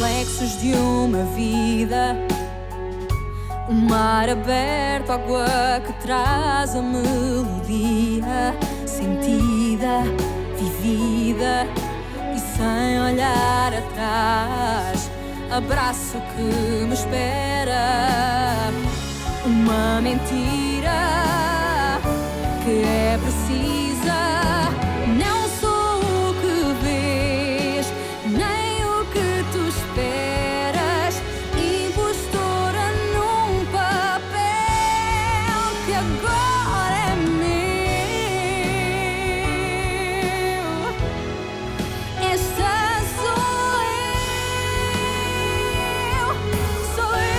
reflexos de uma vida. O mar aberto, água que traz a melodia sentida, vivida e sem olhar atrás. Abraço que me espera. Uma mentira que é precisa. Não sou o que vês, nem o que tu esperas. Impostora num papel que agora é meu. Esta sou eu, sou eu.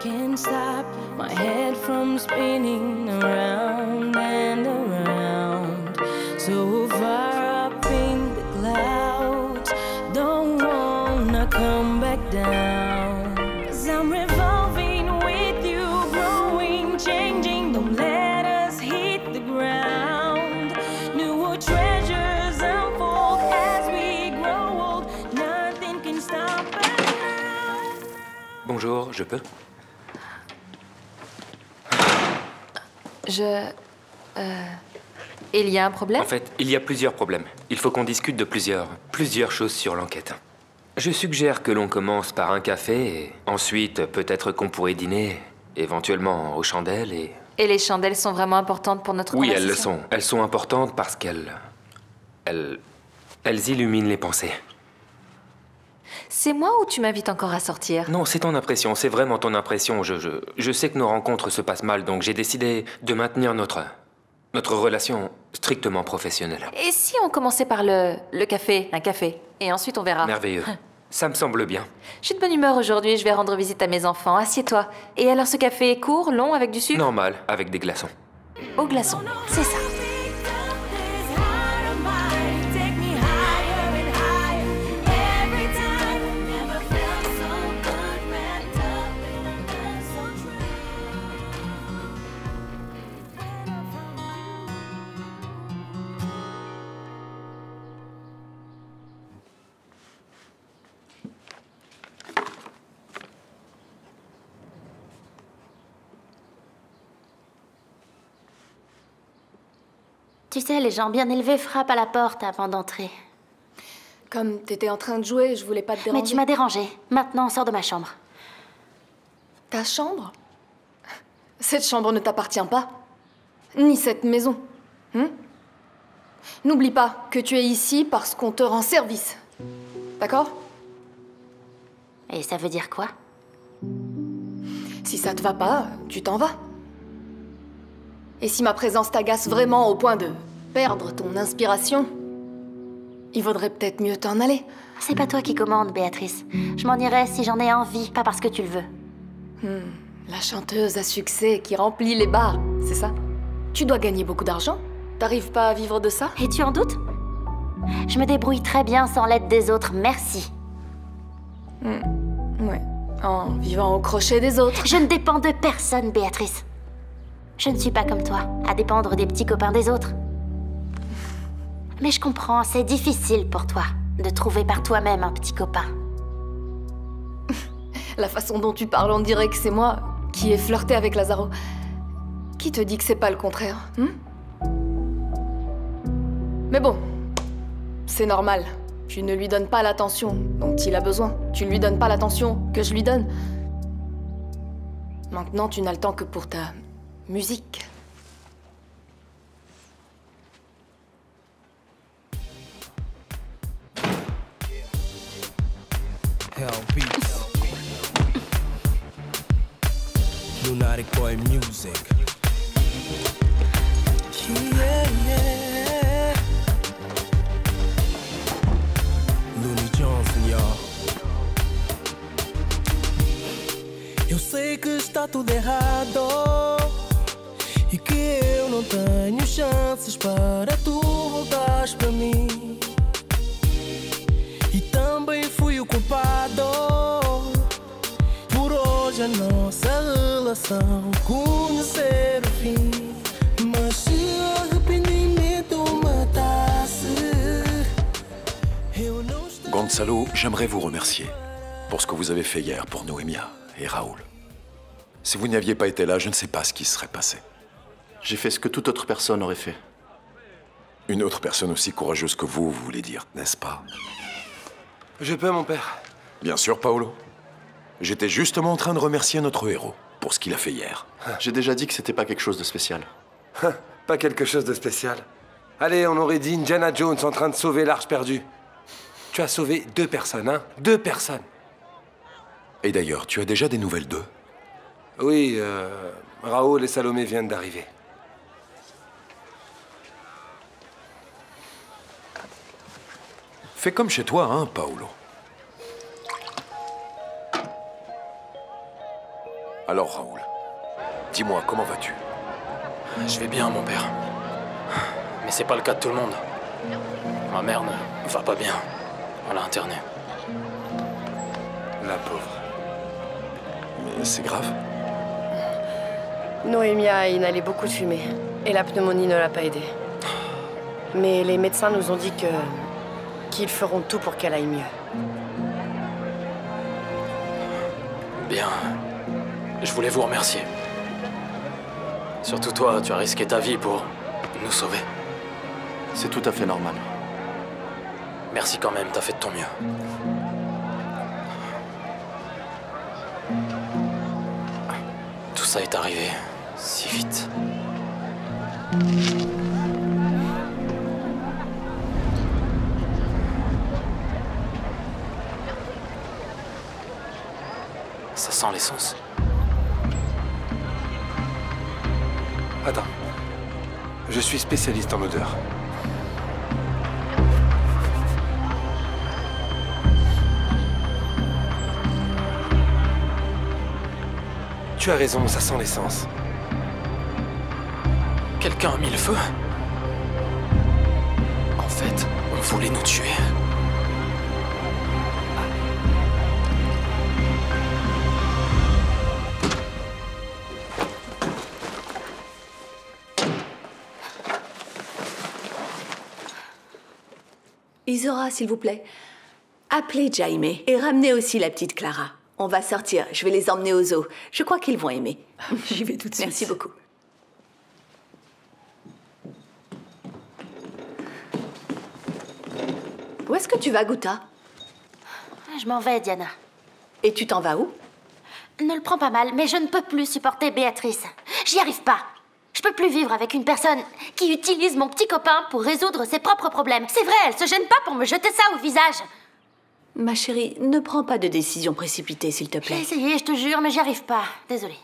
Can't stop my head from spinning around and around, so far up in the clouds. Don't wanna come back down, 'cause I'm revolving with you, growing, changing. Don't let us hit the ground. New treasures unfold as we grow old. Nothing can stop us now. Bonjour, je peux? Il y a un problème? En fait, il y a plusieurs problèmes. Il faut qu'on discute de plusieurs choses sur l'enquête. Je suggère que l'on commence par un café et ensuite peut-être qu'on pourrait dîner, éventuellement aux chandelles et... Et les chandelles sont vraiment importantes pour notre Oui, conversation? elles le sont. Elles sont importantes parce qu'elles illuminent les pensées. C'est moi ou tu m'invites encore à sortir? Non, c'est ton impression, c'est vraiment ton impression. Je sais que nos rencontres se passent mal, donc j'ai décidé de maintenir notre relation strictement professionnelle. Et si on commençait par le café, un café, et ensuite on verra? Merveilleux. Ça me semble bien. Je suis de bonne humeur aujourd'hui, je vais rendre visite à mes enfants. Assieds-toi. Et alors ce café est court, long, avec du sucre? Normal, avec des glaçons. Au glaçon, c'est ça. Tu sais, les gens bien élevés frappent à la porte avant d'entrer. Comme t'étais en train de jouer, je voulais pas te déranger. Mais tu m'as dérangé. Maintenant, sors de ma chambre. Ta chambre? Cette chambre ne t'appartient pas. Ni cette maison. N'oublie pas que tu es ici parce qu'on te rend service. D'accord? Et ça veut dire quoi? Si ça te va pas, tu t'en vas. Et si ma présence t'agace vraiment au point de perdre ton inspiration, il vaudrait peut-être mieux t'en aller. C'est pas toi qui commandes, Béatrice. Je m'en irai si j'en ai envie, pas parce que tu le veux. La chanteuse à succès qui remplit les bars, c'est ça? Tu dois gagner beaucoup d'argent. T'arrives pas à vivre de ça? Et tu en doutes? Je me débrouille très bien sans l'aide des autres, merci. Ouais, en vivant au crochet des autres. Je ne dépends de personne, Béatrice. Je ne suis pas comme toi, à dépendre des petits copains des autres. Mais je comprends, c'est difficile pour toi de trouver par toi-même un petit copain. La façon dont tu parles, on dirait que c'est moi qui ai flirté avec Lazaro. Qui te dit que c'est pas le contraire, Mais bon, c'est normal. Tu ne lui donnes pas l'attention dont il a besoin. Tu ne lui donnes pas l'attention que je lui donne. Maintenant, tu n'as le temps que pour ta musique. LP. Lunatic Boy Music. Yeah, yeah. Looney Johnson, y'all. Eu sei que está tudo errado e que eu não tenho chances para tu voltares para mim. E também fui o culpado por hoje a nossa relação conhecer o fim. Mas se Salo, j'aimerais vous remercier pour ce que vous avez fait hier pour Noémia et Raoul. Si vous n'aviez pas été là, je ne sais pas ce qui se serait passé. J'ai fait ce que toute autre personne aurait fait. Une autre personne aussi courageuse que vous voulez dire, n'est-ce pas? Je peux, mon père. Bien sûr, Paolo. J'étais justement en train de remercier notre héros pour ce qu'il a fait hier. J'ai déjà dit que c'était pas quelque chose de spécial. Pas quelque chose de spécial. Allez, on aurait dit Indiana Jones en train de sauver l'arche perdue. Tu as sauvé 2 personnes, hein? 2 personnes. Et d'ailleurs, tu as déjà des nouvelles d'eux? Oui, Raoul et Salomé viennent d'arriver. Fais comme chez toi, hein, Paolo. Alors, Raoul, dis-moi, comment vas-tu? Je vais bien, mon père. Mais c'est pas le cas de tout le monde. Ma mère ne va pas bien. On l'a internée. La pauvre. Mais c'est grave. Noémia a inhalé beaucoup de fumée. Et la pneumonie ne l'a pas aidée. Mais les médecins nous ont dit qu'ils feront tout pour qu'elle aille mieux. Bien. Je voulais vous remercier. Surtout toi, tu as risqué ta vie pour nous sauver. C'est tout à fait normal. Merci quand même, t'as fait de ton mieux. Tout ça est arrivé si vite. Ça sent l'essence. Attends. Je suis spécialiste en odeur. Tu as raison, ça sent l'essence. Quelqu'un a mis le feu? En fait, on voulait nous tuer. Isora, s'il vous plaît. Appelez Jaime et ramenez aussi la petite Clara. On va sortir, je vais les emmener au zoo. Je crois qu'ils vont aimer. J'y vais tout de suite. Merci beaucoup. Où est-ce que tu vas, Guta? Je m'en vais, Diana. Et tu t'en vas où? Ne le prends pas mal, mais je ne peux plus supporter Béatrice. J'y arrive pas. Je peux plus vivre avec une personne qui utilise mon petit copain pour résoudre ses propres problèmes. C'est vrai, elle se gêne pas pour me jeter ça au visage. Ma chérie, ne prends pas de décision précipitée, s'il te plaît. J'ai essayé, je te jure, mais j'y arrive pas. Désolée.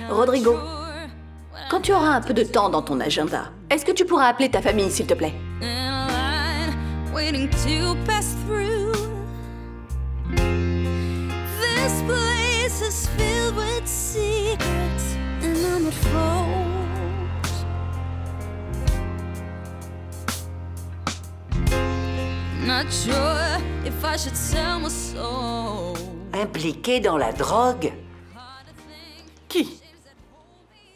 Rodrigo, quand tu auras un peu de temps dans ton agenda, est-ce que tu pourras appeler ta famille, s'il te plaît? Waiting to pass through. This place is filled with secrets, and I'm at fault. Not sure if I should sell my soul. Impliqué dans la drogue? Qui?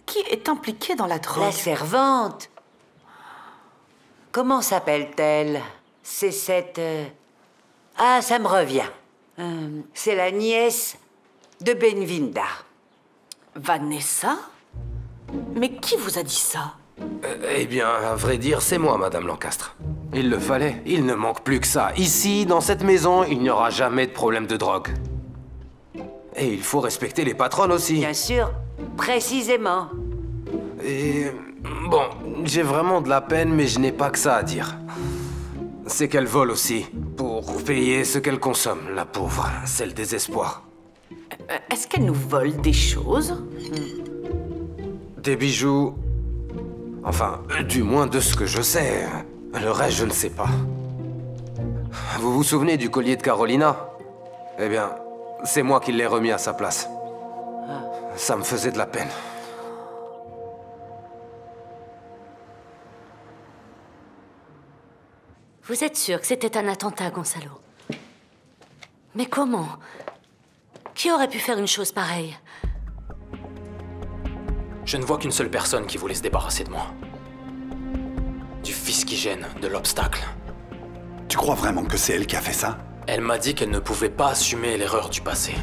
Qui est impliqué dans la drogue? La servante. Comment s'appelle-t-elle? C'est cette... Ah, ça me revient. C'est la nièce de Benvinda. Vanessa? Mais qui vous a dit ça? Eh bien, à vrai dire, c'est moi, Madame Lancastre. Il le fallait. Il ne manque plus que ça. Ici, dans cette maison, il n'y aura jamais de problème de drogue. Et il faut respecter les patronnes aussi. Bien sûr, précisément. Et... bon, j'ai vraiment de la peine, mais je n'ai pas que ça à dire. C'est qu'elle vole aussi, pour payer ce qu'elle consomme, la pauvre. C'est le désespoir. Est-ce qu'elle nous vole des choses? Des bijoux... Enfin, du moins de ce que je sais. Le reste, je ne sais pas. Vous vous souvenez du collier de Carolina? Eh bien, c'est moi qui l'ai remis à sa place. Ça me faisait de la peine. Vous êtes sûr que c'était un attentat, Gonzalo? Mais comment? Qui aurait pu faire une chose pareille? Je ne vois qu'une seule personne qui voulait se débarrasser de moi. Du fils qui gêne, de l'obstacle. Tu crois vraiment que c'est elle qui a fait ça? Elle m'a dit qu'elle ne pouvait pas assumer l'erreur du passé.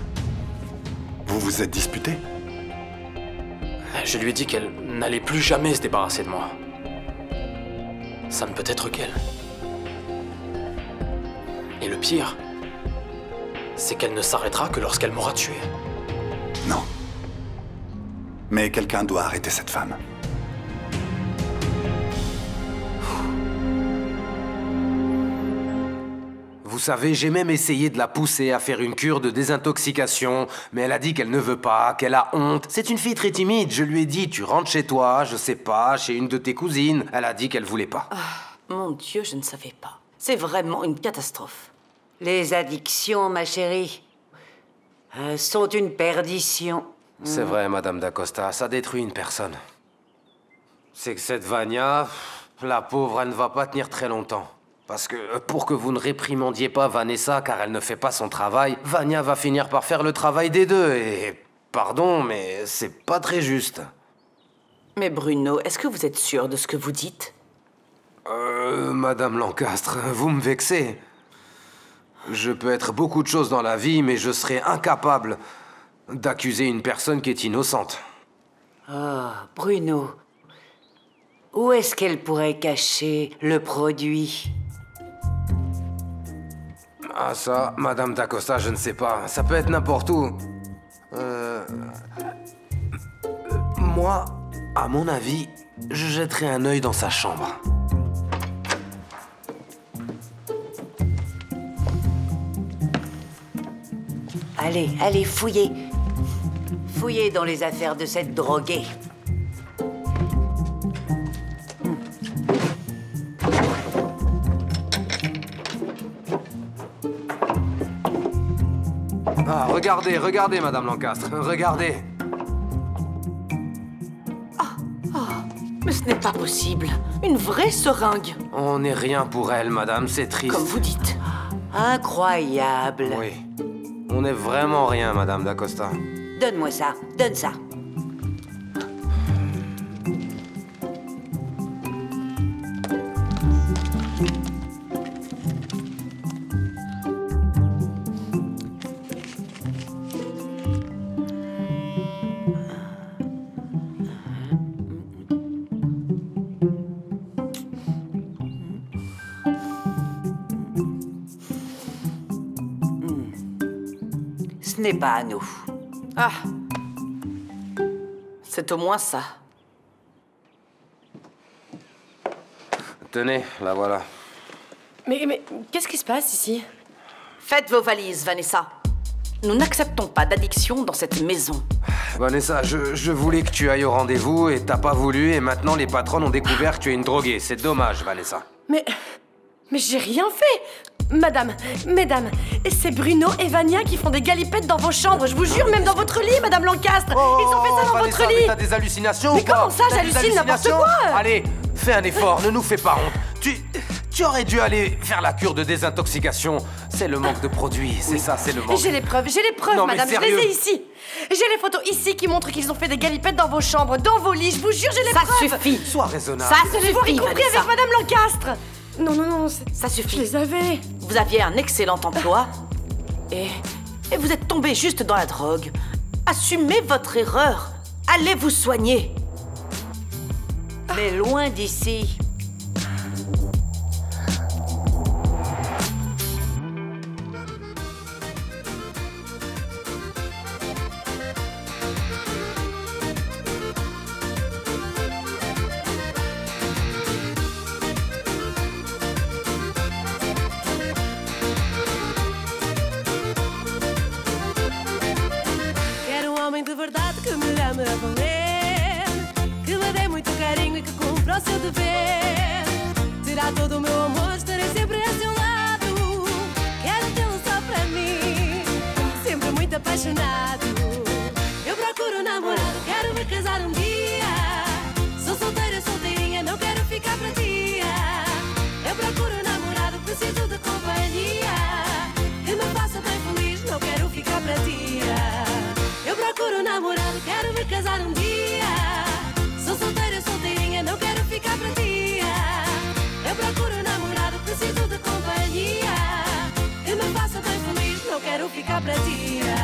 Vous vous êtes disputé? Je lui ai dit qu'elle n'allait plus jamais se débarrasser de moi. Ça ne peut être qu'elle. Et le pire, c'est qu'elle ne s'arrêtera que lorsqu'elle m'aura tué. Non. Mais quelqu'un doit arrêter cette femme. Vous savez, j'ai même essayé de la pousser à faire une cure de désintoxication, mais elle a dit qu'elle ne veut pas, qu'elle a honte. C'est une fille très timide. Je lui ai dit, tu rentres chez toi, je sais pas, chez une de tes cousines. Elle a dit qu'elle voulait pas. Mon Dieu, je ne savais pas. C'est vraiment une catastrophe. Les addictions, ma chérie, sont une perdition. C'est vrai, Madame d'Acosta, ça détruit une personne. C'est que cette Vania, la pauvre, elle ne va pas tenir très longtemps. Parce que pour que vous ne réprimandiez pas Vanessa car elle ne fait pas son travail, Vania va finir par faire le travail des deux et... Pardon, mais c'est pas très juste. Mais Bruno, est-ce que vous êtes sûr de ce que vous dites? Madame Lancastre, vous me vexez. Je peux être beaucoup de choses dans la vie, mais je serai incapable d'accuser une personne qui est innocente. Oh, Bruno. Où est-ce qu'elle pourrait cacher le produit? Ah ça, Madame d'Acosta, je ne sais pas. Ça peut être n'importe où. Moi, à mon avis, je jetterai un œil dans sa chambre. Allez, allez, fouillez. Fouillez dans les affaires de cette droguée. Ah, regardez, regardez, Madame Lancastre, regardez. Mais ce n'est pas possible. Une vraie seringue. On n'est rien pour elle, Madame, c'est triste. Comme vous dites. Incroyable. Oui. On n'est vraiment rien, Madame d'Acosta. Donne-moi ça, donne ça. Ce n'est pas à nous. Ah. C'est au moins ça. Tenez, la voilà. Mais qu'est-ce qui se passe ici? Faites vos valises, Vanessa. Nous n'acceptons pas d'addiction dans cette maison. Vanessa, je voulais que tu ailles au rendez-vous et t'as pas voulu et maintenant les patronnes ont découvert que tu es une droguée. C'est dommage, Vanessa. Mais j'ai rien fait. Madame, mesdames, c'est Bruno et Vania qui font des galipettes dans vos chambres. Je vous jure, même dans votre lit, Madame Lancastre. Ils ont fait ça dans Vanessa, votre lit. Mais t'as des hallucinations Mais ou pas? comment ça, j'hallucine n'importe quoi? Allez, fais un effort, ne nous fais pas honte. Tu aurais dû aller faire la cure de désintoxication. C'est le manque de produits, c'est ça, c'est le manque. J'ai les preuves, Non, mais madame, je sérieux. les ai ici. J'ai les photos ici qui montrent qu'ils ont fait des galipettes dans vos chambres, dans vos lits. Je vous jure, j'ai les preuves. Ça suffit. Sois raisonnable. Ça Vous suffit, avez compris Vanessa. avec Madame Lancastre. Non, Ça suffit. je les avais. Vous aviez un excellent emploi et vous êtes tombé juste dans la drogue. Assumez votre erreur. Allez vous soigner. Mais loin d'ici. Quero um homem de verdade que me ame a valer, que me dê muito carinho e que cumpra o seu dever. Terá todo o meu amor, estarei sempre a seu lado. Quero tê-lo só para mim, sempre muito apaixonado. Eu procuro um namorado, quero me casar um dia. Sou solteira, solteirinha, não quero ficar para dia. Eu procuro um namorado casar dia. Sou solteira, solteirinha, não quero ficar pra dia. Eu procuro namorado, preciso de companhia. Que me faça bem feliz, não quero ficar pra dia.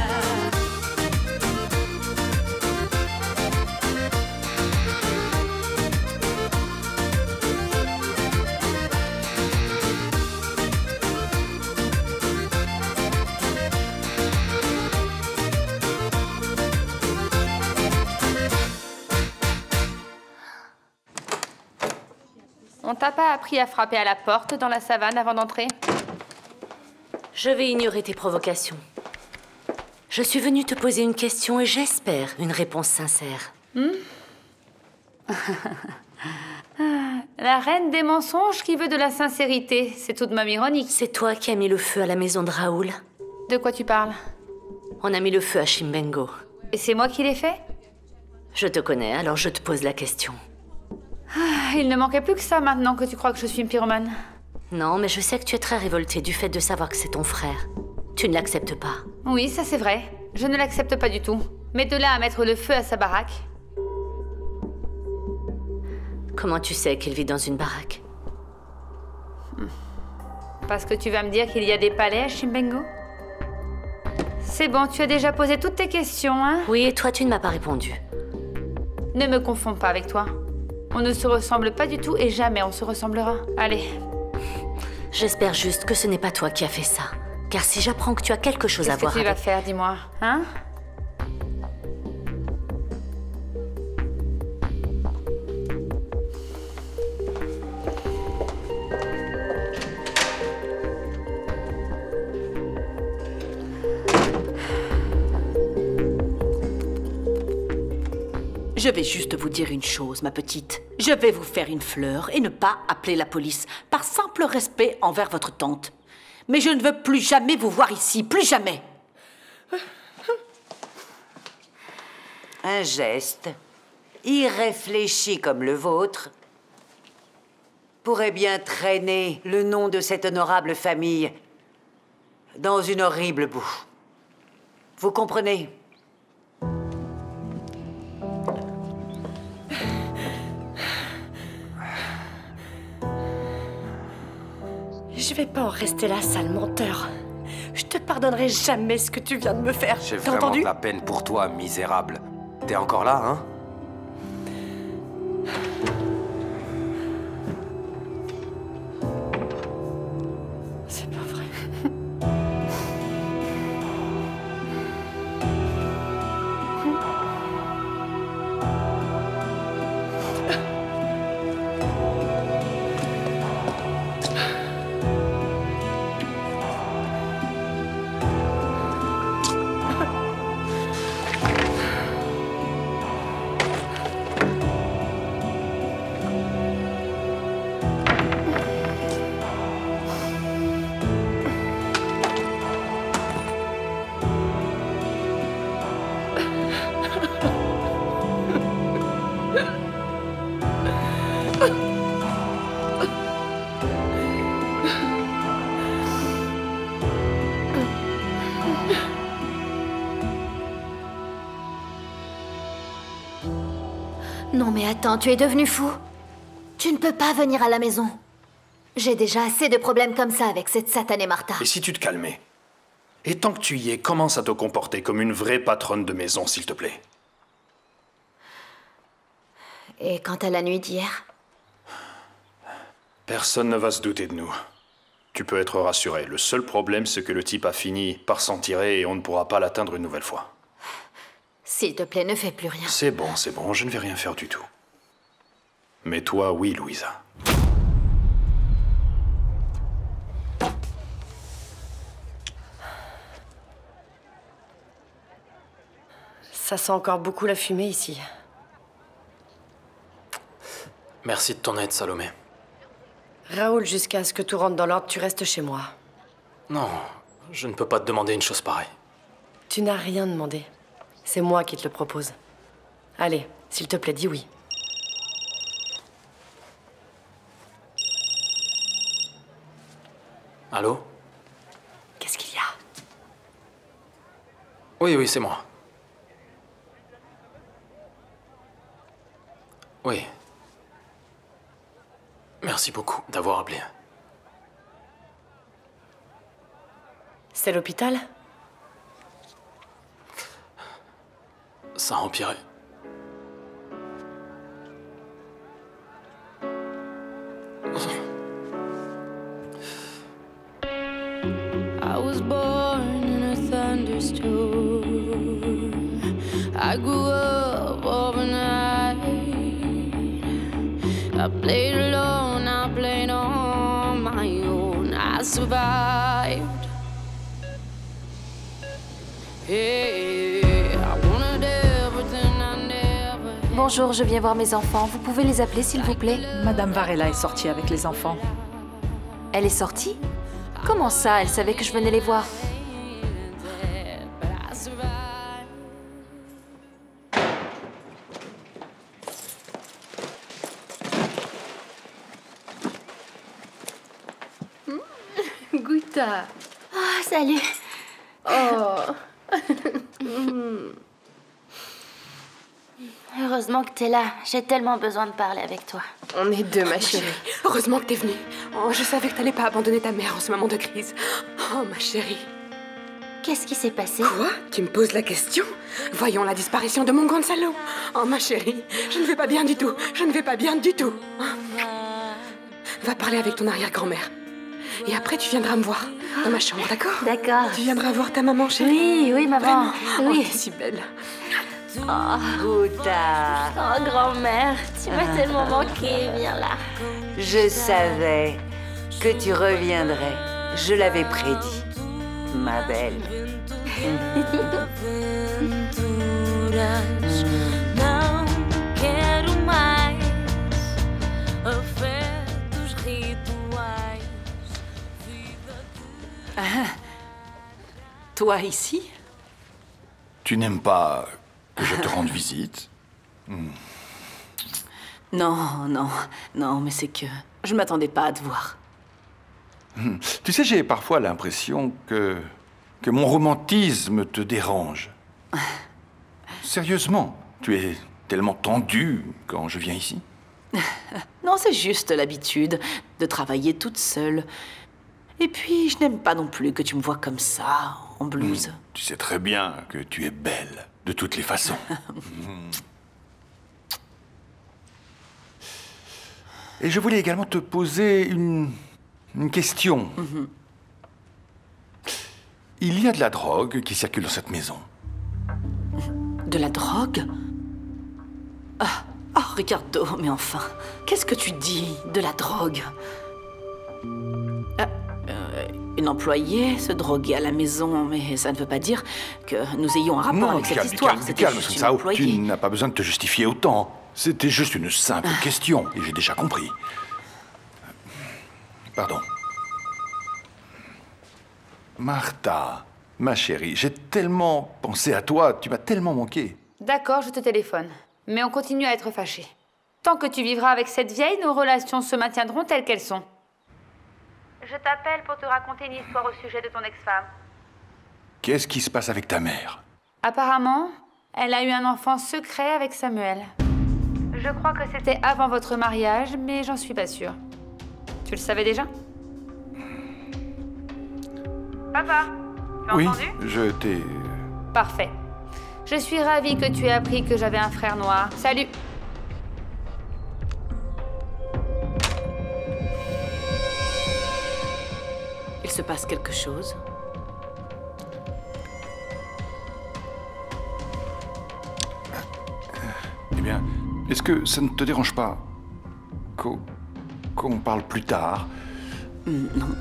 On t'a pas appris à frapper à la porte dans la savane avant d'entrer? Je vais ignorer tes provocations. Je suis venue te poser une question et j'espère une réponse sincère. La reine des mensonges qui veut de la sincérité, c'est tout de même ironique. C'est toi qui as mis le feu à la maison de Raoul. De quoi tu parles? On a mis le feu à Chimbengo. Et c'est moi qui l'ai fait? Je te connais, alors je te pose la question. Il ne manquait plus que ça maintenant que tu crois que je suis une pyromane. Non, mais je sais que tu es très révoltée du fait de savoir que c'est ton frère. Tu ne l'acceptes pas. Oui, ça c'est vrai. Je ne l'accepte pas du tout. Mais de là à mettre le feu à sa baraque... Comment tu sais qu'il vit dans une baraque? Parce que tu vas me dire qu'il y a des palais à Chimbengo? C'est bon, tu as déjà posé toutes tes questions, hein? Oui, et toi, tu ne m'as pas répondu. Ne me confonds pas avec toi. On ne se ressemble pas du tout et jamais on se ressemblera. Allez. J'espère juste que ce n'est pas toi qui as fait ça. Car si j'apprends que tu as quelque chose à voir Qu'est-ce que tu avec... vas faire, dis-moi, hein? Je vais juste vous dire une chose, ma petite. Je vais vous faire une fleur et ne pas appeler la police, par simple respect envers votre tante. Mais je ne veux plus jamais vous voir ici, plus jamais. Un geste, irréfléchi comme le vôtre, pourrait bien traîner le nom de cette honorable famille dans une horrible boue. Vous comprenez ? Je vais pas en rester là, sale menteur. Je te pardonnerai jamais ce que tu viens de me faire. J'ai T'as vraiment entendu? de la peine pour toi, misérable. T'es encore là, hein? C'est pas vrai. Non mais attends, tu es devenu fou? Tu ne peux pas venir à la maison. J'ai déjà assez de problèmes comme ça avec cette satanée Martha. Et si tu te calmais? Et tant que tu y es, commence à te comporter comme une vraie patronne de maison, s'il te plaît. Et quant à la nuit d'hier? Personne ne va se douter de nous. Tu peux être rassuré. Le seul problème, c'est que le type a fini par s'en tirer et on ne pourra pas l'atteindre une nouvelle fois. S'il te plaît, ne fais plus rien. C'est bon, je ne vais rien faire du tout. Mais toi, oui, Louisa. Ça sent encore beaucoup la fumée ici. Merci de ton aide, Salomé. Raoul, jusqu'à ce que tout rentre dans l'ordre, tu restes chez moi. Non, je ne peux pas te demander une chose pareille. Tu n'as rien demandé. C'est moi qui te le propose. Allez, s'il te plaît, dis oui. Allô? Qu'est-ce qu'il y a? Oui, c'est moi. Oui. Merci beaucoup d'avoir appelé. C'est l'hôpital? Ça a empiré. I was born in a thunderstorm. I grew up overnight. I played alone, I played on my own. I survived. Hey, I wanted everything I never had. Bonjour, je viens voir mes enfants. Vous pouvez les appeler, s'il vous plaît? Madame Varela est sortie avec les enfants. Elle est sortie? Comment ça? Elle savait que je venais les voir. Guta. Oh, salut. Oh. Heureusement que t'es là. J'ai tellement besoin de parler avec toi. On est deux, ma chérie. Heureusement que t'es venue. Oh, je savais que t'allais pas abandonner ta mère en ce moment de crise. Oh, ma chérie. Qu'est-ce qui s'est passé? Quoi? Tu me poses la question? Voyons la disparition de mon Gonzalo. Oh, ma chérie, je ne vais pas bien du tout. Je ne vais pas bien du tout. Va parler avec ton arrière-grand-mère. Et après, tu viendras me voir dans ma chambre, d'accord? D'accord. Tu viendras voir ta maman, chérie? Oui, oui, maman. Vraiment? Oui. Oh, t'es si belle. Oh, Guta. Oh, grand-mère, tu m'as tellement manqué. Viens là. Je savais que tu reviendrais. Je l'avais prédit, ma belle. Não quero mais afetos rituais. Ah, toi ici? Tu n'aimes pas que je te rende visite? Non, non, non, mais c'est que je m'attendais pas à te voir. Tu sais, j'ai parfois l'impression que mon romantisme te dérange. Sérieusement, tu es tellement tendue quand je viens ici. Non, c'est juste l'habitude de travailler toute seule. Et puis, je n'aime pas non plus que tu me vois comme ça, en blouse. Tu sais très bien que tu es belle, de toutes les façons. Et je voulais également te poser une question. Il y a de la drogue qui circule dans cette maison. De la drogue? Ah, Ricardo, mais enfin, qu'est-ce que tu dis, de la drogue? Une employée se droguait à la maison, mais ça ne veut pas dire que nous ayons un rapport avec cette histoire. Calme, Sao, tu n'as pas besoin de te justifier autant. C'était juste une simple question, et j'ai déjà compris. Pardon. Martha, ma chérie, j'ai tellement pensé à toi, tu m'as tellement manqué. D'accord, je te téléphone. Mais on continue à être fâchés. Tant que tu vivras avec cette vieille, nos relations se maintiendront telles qu'elles sont. Je t'appelle pour te raconter une histoire au sujet de ton ex-femme. Qu'est-ce qui se passe avec ta mère? Apparemment, elle a eu un enfant secret avec Samuel. Je crois que c'était avant votre mariage, mais j'en suis pas sûre. Tu le savais déjà? Papa, tu as entendu? Je t'ai... Parfait. Je suis ravie que tu aies appris que j'avais un frère noir. Salut! Il se passe quelque chose? Eh bien, est-ce que ça ne te dérange pas qu'on parle plus tard? Non.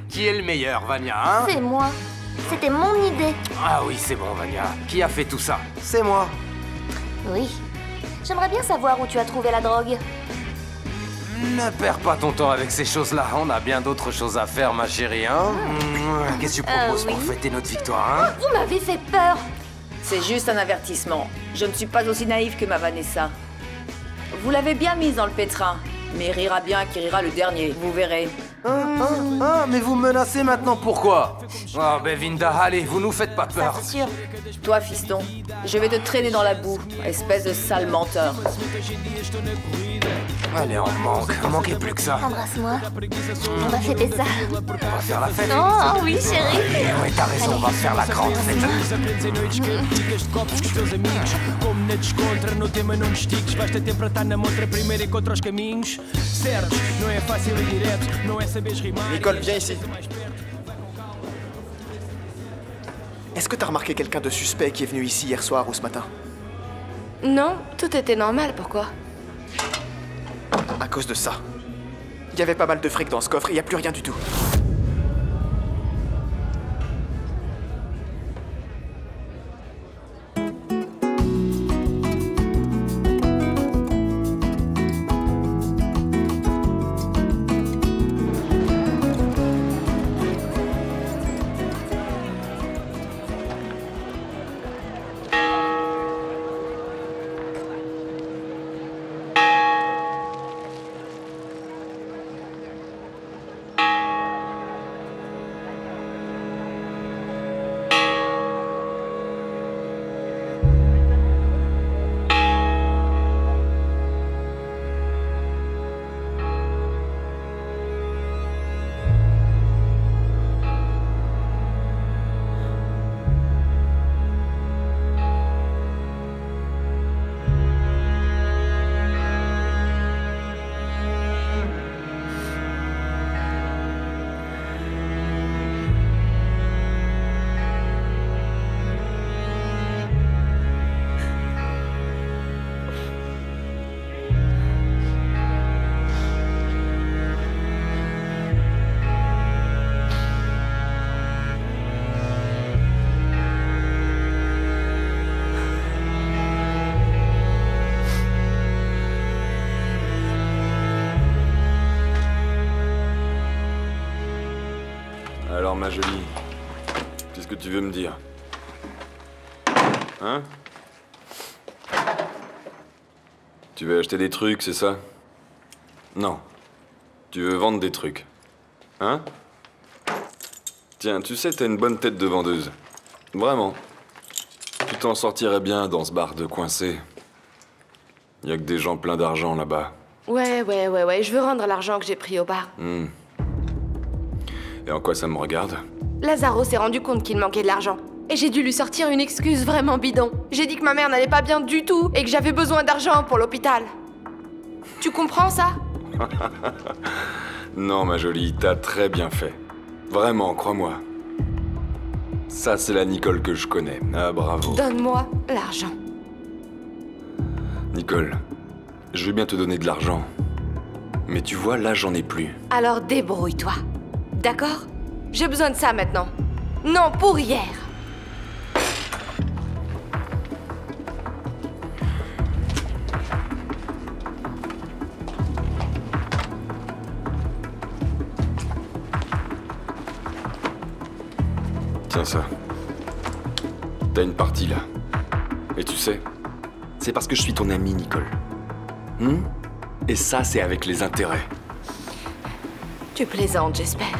Qui est le meilleur, Vania, hein? C'est moi. C'était mon idée. Ah oui, c'est bon, Vania. Qui a fait tout ça? C'est moi. Oui. J'aimerais bien savoir où tu as trouvé la drogue. Ne perds pas ton temps avec ces choses-là. On a bien d'autres choses à faire, ma chérie, hein? Qu'est-ce que tu proposes pour fêter notre victoire, hein? Vous m'avez fait peur. C'est juste un avertissement. Je ne suis pas aussi naïve que ma Vanessa. Vous l'avez bien mise dans le pétrin. Mais rira bien qui rira le dernier, vous verrez. Mais vous me menacez maintenant, pourquoi? Oh, Bevinda, allez, vous nous faites pas peur. Sûr. Toi, fiston, je vais te traîner dans la boue, espèce de sale menteur. Allez, on manquait plus que ça. Embrasse-moi. On va fêter ça. On va faire la fête. Oh, oui, chérie. Oui, t'as raison, on va faire la grande fête. Nicole, viens ici. Est-ce que t'as remarqué quelqu'un de suspect qui est venu ici hier soir ou ce matin? Non, tout était normal, pourquoi? À cause de ça. Il y avait pas mal de fric dans ce coffre et il n'y a plus rien du tout. Alors, ma jolie, qu'est-ce que tu veux me dire? Hein? Tu veux acheter des trucs, c'est ça? Non. Tu veux vendre des trucs. Hein? Tiens, tu sais, t'as une bonne tête de vendeuse. Vraiment. Tu t'en sortirais bien dans ce bar de coincé. Y a que des gens pleins d'argent là-bas. Ouais, je veux rendre l'argent que j'ai pris au bar. Et en quoi ça me regarde? Lazaro s'est rendu compte qu'il manquait de l'argent. Et j'ai dû lui sortir une excuse vraiment bidon. J'ai dit que ma mère n'allait pas bien du tout et que j'avais besoin d'argent pour l'hôpital. Tu comprends ça? Non, ma jolie, t'as très bien fait. Vraiment, crois-moi. Ça, c'est la Nicole que je connais. Ah, bravo. Donne-moi l'argent. Nicole, je vais bien te donner de l'argent. Mais tu vois, là, j'en ai plus. Alors débrouille-toi. D'accord? J'ai besoin de ça maintenant. Non, pour hier. Tiens ça. T'as une partie là. Et tu sais, c'est parce que je suis ton ami, Nicole. Et ça, c'est avec les intérêts. Tu plaisantes, j'espère.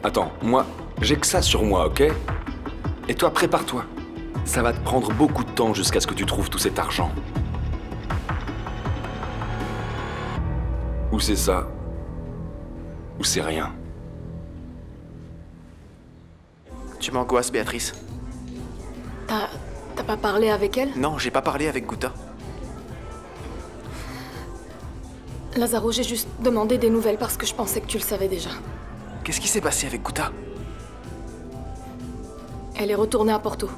Attends, moi, j'ai que ça sur moi, ok? Et toi, prépare-toi. Ça va te prendre beaucoup de temps jusqu'à ce que tu trouves tout cet argent. Ou c'est ça, ou c'est rien. Tu m'angoisses, Béatrice. T'as pas parlé avec elle? Non, j'ai pas parlé avec Guta. Lazaro, j'ai juste demandé des nouvelles parce que je pensais que tu le savais déjà. Qu'est-ce qui s'est passé avec Guta? Elle est retournée à Porto.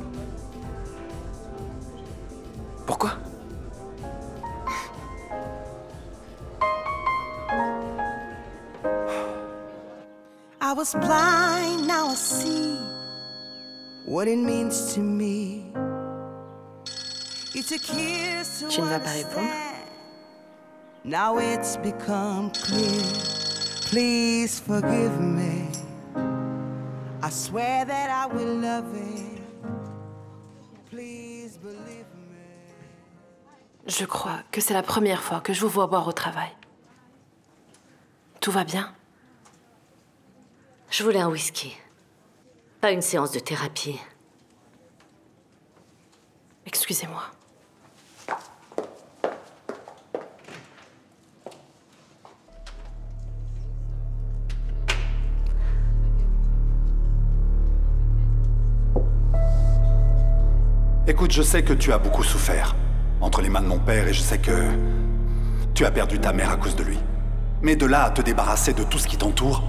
Pourquoi? I was blind, now I see what it means to me. It took years to Tu ne vas pas répondre? Now it's become clear. Please forgive me. I swear that I will love it. Please believe me. Je crois que c'est la première fois que je vous vois boire au travail. Tout va bien? Je voulais un whisky. Pas une séance de thérapie. Excusez-moi. Écoute, je sais que tu as beaucoup souffert entre les mains de mon père et je sais que tu as perdu ta mère à cause de lui. Mais de là à te débarrasser de tout ce qui t'entoure,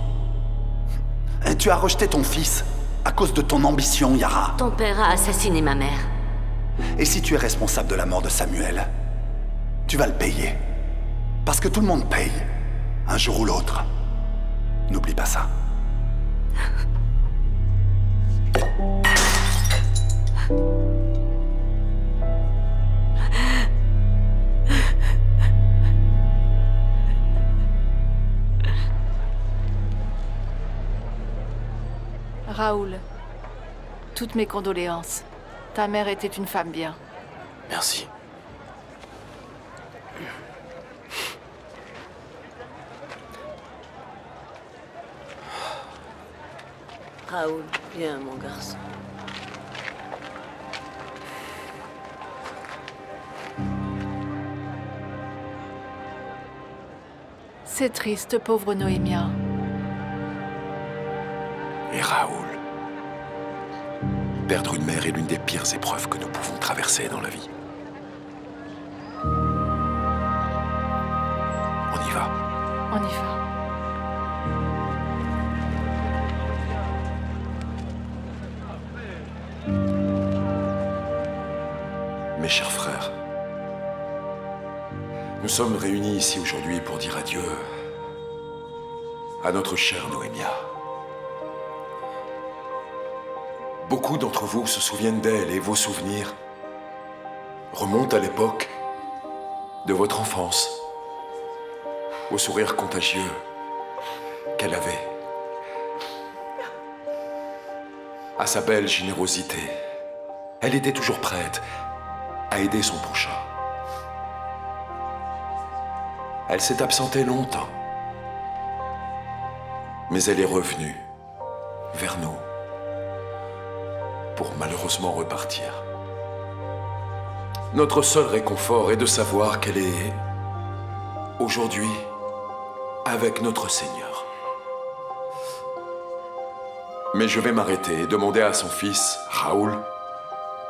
tu as rejeté ton fils à cause de ton ambition, Yara. Ton père a assassiné ma mère. Et si tu es responsable de la mort de Samuel, tu vas le payer. Parce que tout le monde paye, un jour ou l'autre. N'oublie pas ça. Raoul, toutes mes condoléances. Ta mère était une femme bien. Merci. Raoul, viens, mon garçon. C'est triste, pauvre Noémia. Et Raoul, perdre une mère est l'une des pires épreuves que nous pouvons traverser dans la vie. On y va. On y va. Mes chers frères, nous sommes réunis ici aujourd'hui pour dire adieu à notre chère Noémia. Beaucoup d'entre vous se souviennent d'elle et vos souvenirs remontent à l'époque de votre enfance, au sourire contagieux qu'elle avait, à sa belle générosité. Elle était toujours prête à aider son prochain. Elle s'est absentée longtemps, mais elle est revenue vers nous pour malheureusement repartir. Notre seul réconfort est de savoir qu'elle est aujourd'hui avec notre Seigneur. Mais je vais m'arrêter et demander à son fils, Raoul,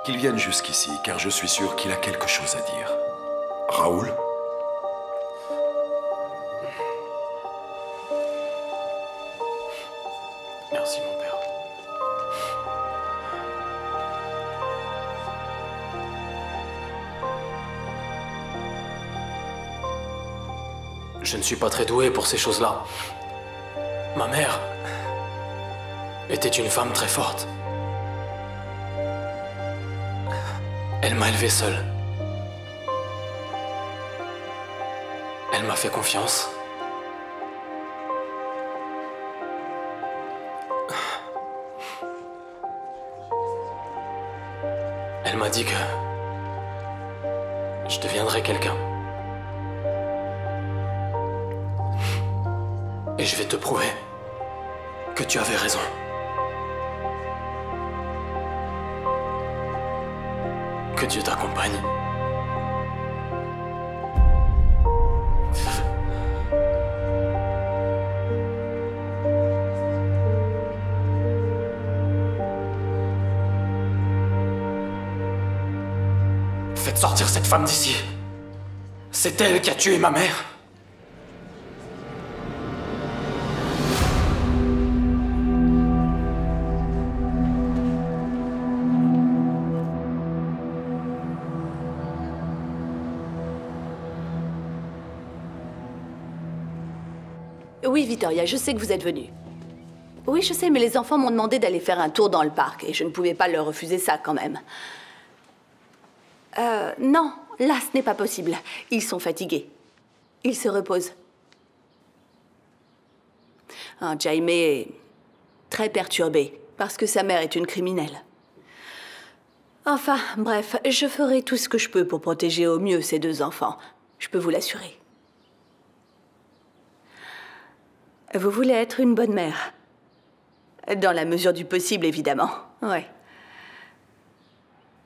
qu'il vienne jusqu'ici, car je suis sûr qu'il a quelque chose à dire. Raoul ? Merci, mon père. Je ne suis pas très doué pour ces choses-là. Ma mère était une femme très forte. Elle m'a élevé seule. Elle m'a fait confiance. Elle m'a dit que je deviendrais quelqu'un. Et je vais te prouver que tu avais raison. Que Dieu t'accompagne. Faites sortir cette femme d'ici. C'est elle qui a tué ma mère. Oui, Victoria, je sais que vous êtes venue. Oui, je sais, mais les enfants m'ont demandé d'aller faire un tour dans le parc et je ne pouvais pas leur refuser ça quand même. Non, là, ce n'est pas possible. Ils sont fatigués. Ils se reposent. Jaime est très perturbé parce que sa mère est une criminelle. Enfin, bref, je ferai tout ce que je peux pour protéger au mieux ces deux enfants. Je peux vous l'assurer. Vous voulez être une bonne mère? Dans la mesure du possible, évidemment. Ouais.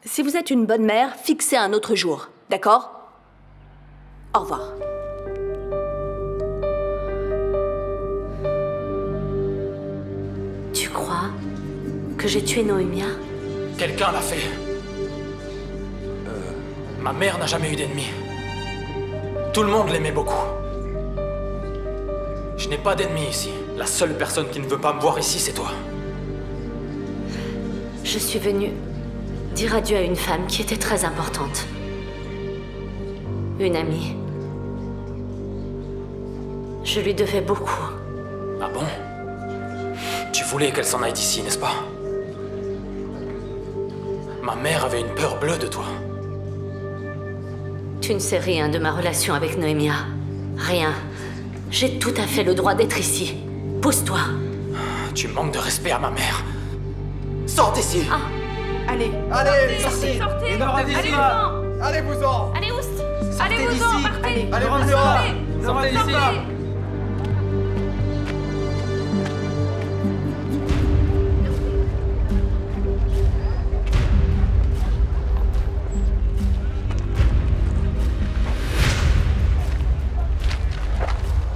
Si vous êtes une bonne mère, fixez un autre jour, d'accord? Au revoir. Tu crois que j'ai tué Noémia? Quelqu'un l'a fait. Ma mère n'a jamais eu d'ennemis. Tout le monde l'aimait beaucoup. Je n'ai pas d'ennemis ici. La seule personne qui ne veut pas me voir ici, c'est toi. Je suis venue dire adieu à une femme qui était très importante. Une amie. Je lui devais beaucoup. Ah bon? Tu voulais qu'elle s'en aille d'ici, n'est-ce pas? Ma mère avait une peur bleue de toi. Tu ne sais rien de ma relation avec Noémia. Rien. J'ai tout à fait le droit d'être ici. Pose-toi. Tu manques de respect à ma mère. Sors d'ici. Ah. Allez. Allez, sortez. sortez. Allez-vous-en. Allez-vous-en. Allez, Oust. Sortez Allez-vous-en, d'ici. partez. Allez, sortez. Sortez d'ici.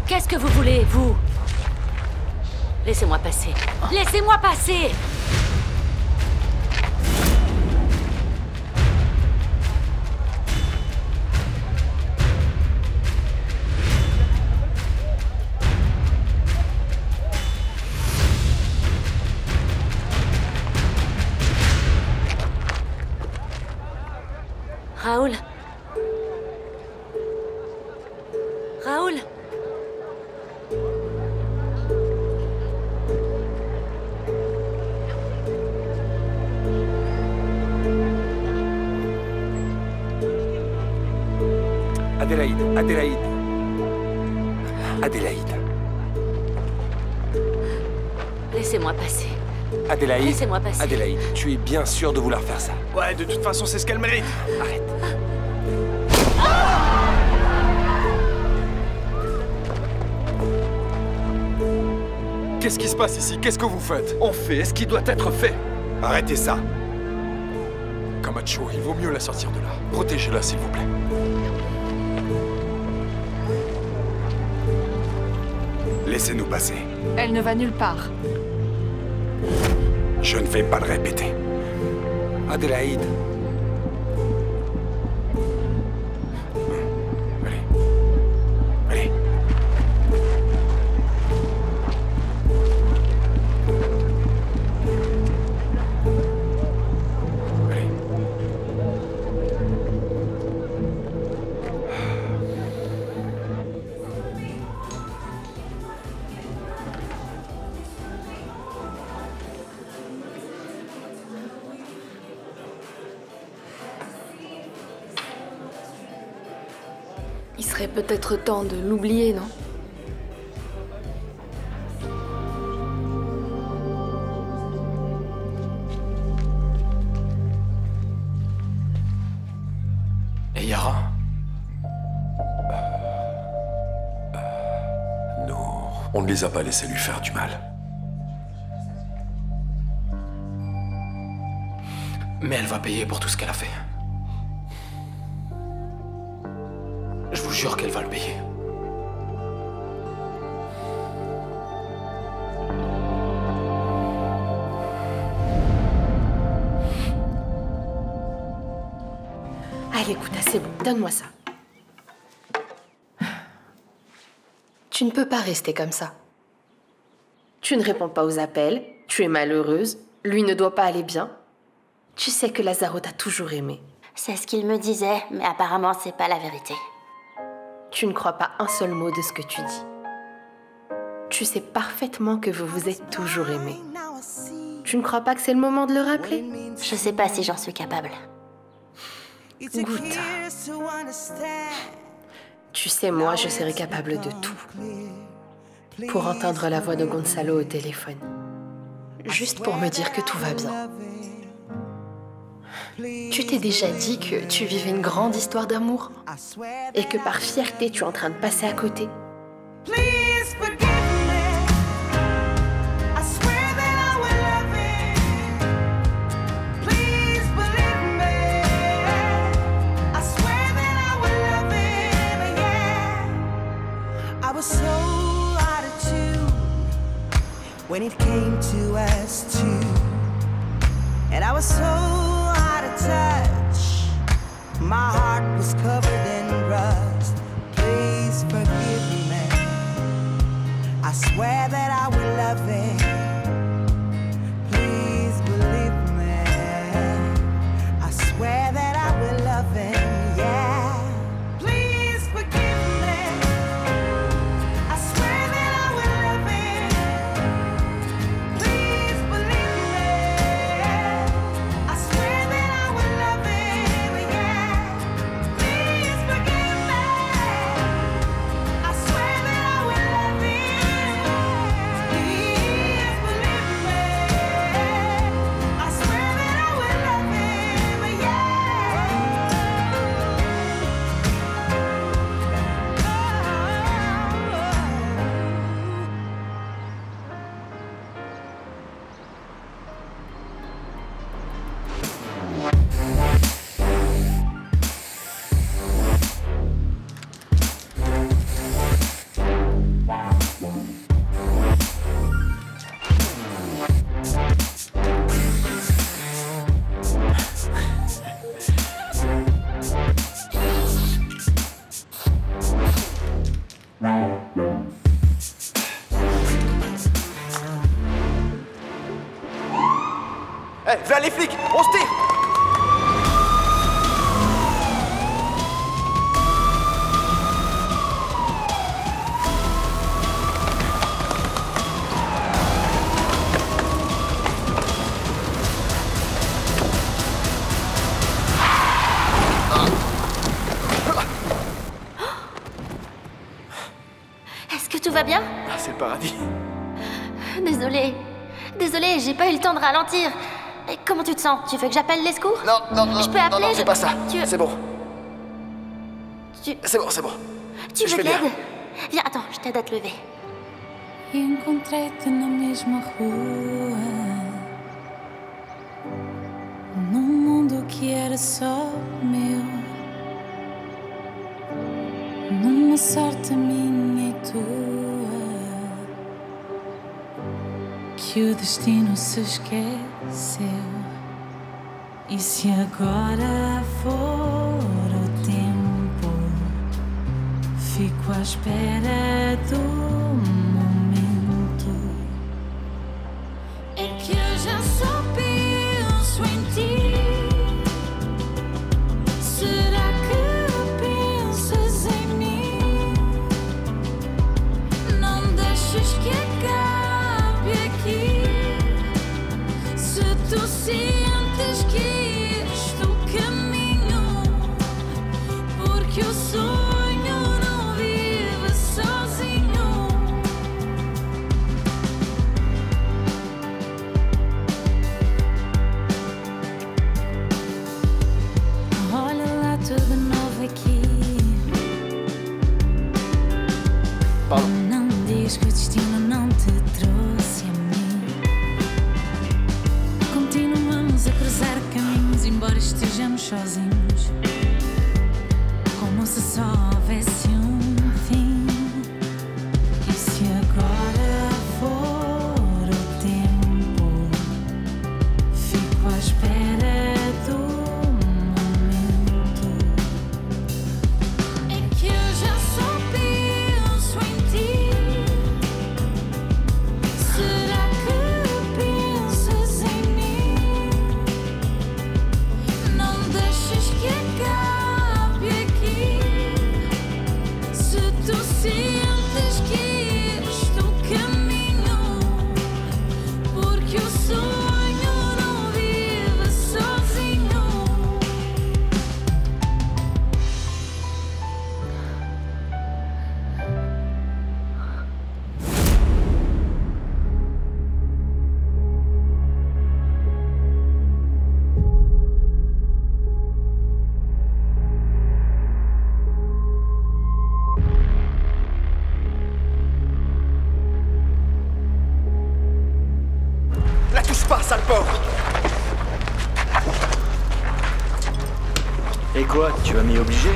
Qu'est-ce que vous voulez, vous? Laissez-moi passer. Laissez-moi passer! Raoul? Raoul? Adélaïde, Adélaïde. Adélaïde. Laissez-moi passer. Adélaïde. Laissez-moi passer. Adélaïde, tu es bien sûre de vouloir faire ça? Ouais, de toute façon, c'est ce qu'elle mérite. Arrête. Qu'est-ce qui se passe ici? Qu'est-ce que vous faites? On fait ce qui doit être fait. Arrêtez ça. Camacho, il vaut mieux la sortir de là. Protégez-la, s'il vous plaît. Laissez-nous passer. Elle ne va nulle part. Je ne vais pas le répéter. Adélaïde. Allez. Il serait peut-être temps de l'oublier, non? Et Yara? Non, on ne les a pas laissés lui faire du mal. Mais elle va payer pour tout ce qu'elle a fait. Je vous jure qu'elle va le payer. Allez, écoute, c'est bon, donne-moi ça. Tu ne peux pas rester comme ça. Tu ne réponds pas aux appels, tu es malheureuse, lui ne doit pas aller bien. Tu sais que Lazaro t'a toujours aimé. C'est ce qu'il me disait, mais apparemment, c'est pas la vérité. Tu ne crois pas un seul mot de ce que tu dis. Tu sais parfaitement que vous vous êtes toujours aimés. Tu ne crois pas que c'est le moment de le rappeler? Je sais pas si j'en suis capable. Goûte. Tu sais, moi, je serais capable de tout. Pour entendre la voix de Gonzalo au téléphone. Juste pour me dire que tout va bien. Tu t'es déjà dit que tu vivais une grande histoire d'amour? Et que par fierté, tu es en train de passer à côté? Please forgive me. was so out of tune when it came to us two. And I was so out of touch. My heart was covered in rust. Please forgive me. I swear that I will love it. Please believe me. I swear that I will love it. Yeah. Please forgive me. I swear that I will love it. Please believe me. I swear that I will love it. Yeah. Please forgive me. I swear that I will love it. Please believe me. I swear that I will love it. Yeah. Eh, vers les flics, on se tire! Est-ce que tout va bien? Ah, c'est le paradis. Désolée. Désolée, j'ai pas eu le temps de ralentir. Et comment tu te sens? Tu veux que j'appelle les secours? Non, Je peux appeler, non, fais pas ça. Tu- C'est bon. Tu- C'est bon, c'est bon. Tu Je veux fais de bien. l'aide? Viens, attends, je t'aide à te lever. E encontrei-te na mesma rua, num mundo que era só meu, numa sorte minha e tua, que o destino se esqueceu. E se agora for o tempo, fico à espera do momento em que eu já só penso em ti. Será que pensas em mim? Não deixes que acabe aqui. Se tu sentes que estou caminho, porque o sonho não vive sozinho. Olha lá tudo novo aqui. Não diz que o destino não te trouxe a mim. Continuamos a cruzar caminhos, embora estejamos sozinhos, como se só houvesse um fim. E se agora for o tempo, fico à espera do momento em que eu já só penso em ti. Será que pensas em mim? Não deixes que acabe aqui. Se tu sentes que estou caminho, porque o sonho não vive sozinho. La touche pas, sale porc! Et quoi, tu vas m'y obliger?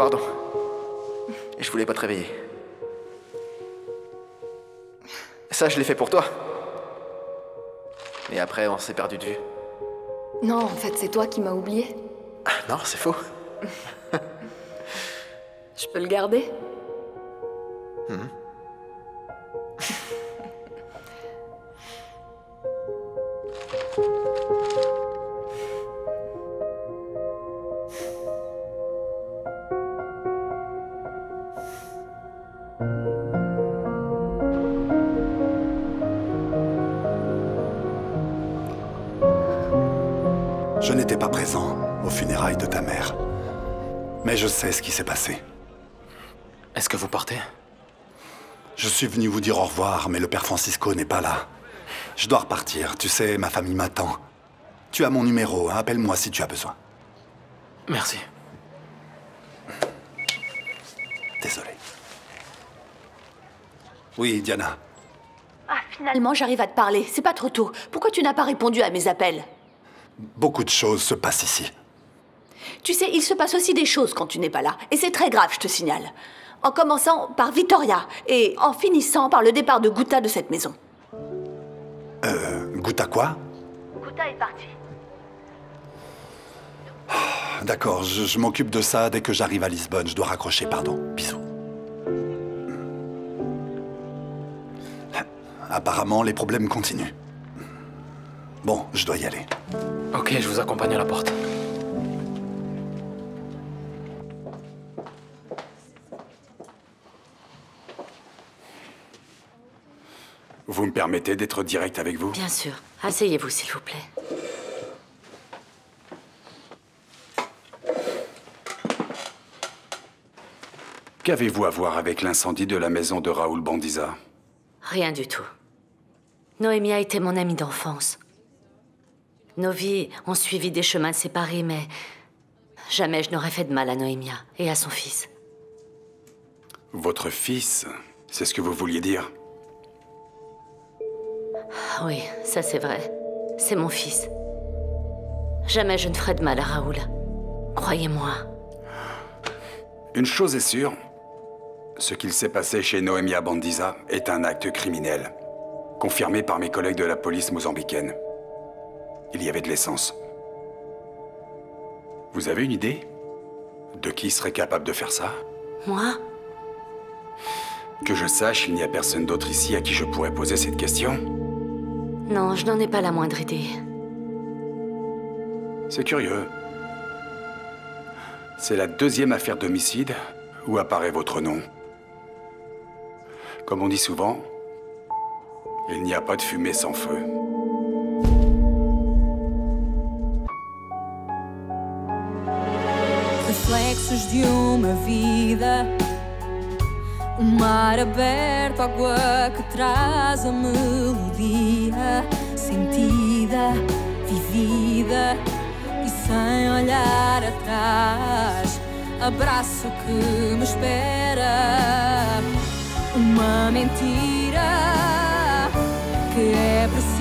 Pardon. Je voulais pas te réveiller. Ça, je l'ai fait pour toi. Mais après, on s'est perdu de vue. Non, en fait, c'est toi qui m'as oublié. Ah, non, c'est faux. Je peux le garder? Je n'étais pas présent aux funérailles de ta mère. Mais je sais ce qui s'est passé. Est-ce que vous partez? Je suis venu vous dire au revoir, mais le père Francisco n'est pas là. Je dois repartir. Tu sais, ma famille m'attend. Tu as mon numéro, hein? Appelle-moi si tu as besoin. Merci. Désolé. Oui, Diana. Ah, finalement, j'arrive à te parler. C'est pas trop tôt. Pourquoi tu n'as pas répondu à mes appels? Beaucoup de choses se passent ici. Tu sais, il se passe aussi des choses quand tu n'es pas là. Et c'est très grave, je te signale. En commençant par Vittoria et en finissant par le départ de Guta de cette maison. Guta quoi? Guta est parti. D'accord, je m'occupe de ça dès que j'arrive à Lisbonne. Je dois raccrocher, pardon. Bisous. Apparemment, les problèmes continuent. Bon, je dois y aller. Ok, je vous accompagne à la porte. Vous me permettez d'être direct avec vous? Bien sûr. Asseyez-vous, s'il vous plaît. Qu'avez-vous à voir avec l'incendie de la maison de Raoul Bandiza? Rien du tout. Noémia était mon amie d'enfance. Nos vies ont suivi des chemins séparés, mais jamais je n'aurais fait de mal à Noémia et à son fils. Votre fils, c'est ce que vous vouliez dire? Oui, ça c'est vrai. C'est mon fils. Jamais je ne ferai de mal à Raoul. Croyez-moi. Une chose est sûre, ce qu'il s'est passé chez Noémia Bandiza est un acte criminel, confirmé par mes collègues de la police mozambicaine. Il y avait de l'essence. Vous avez une idée de qui serait capable de faire ça? Moi? Que je sache, il n'y a personne d'autre ici à qui je pourrais poser cette question. Non, je n'en ai pas la moindre idée. C'est curieux. C'est la deuxième affaire d'homicide où apparaît votre nom. Comme on dit souvent, il n'y a pas de fumée sans feu. Reflexos de uma vida, mar aberto, água que traz a melodia, sentida, vivida e sem olhar atrás. Abraço que me espera, uma mentira que é preciso.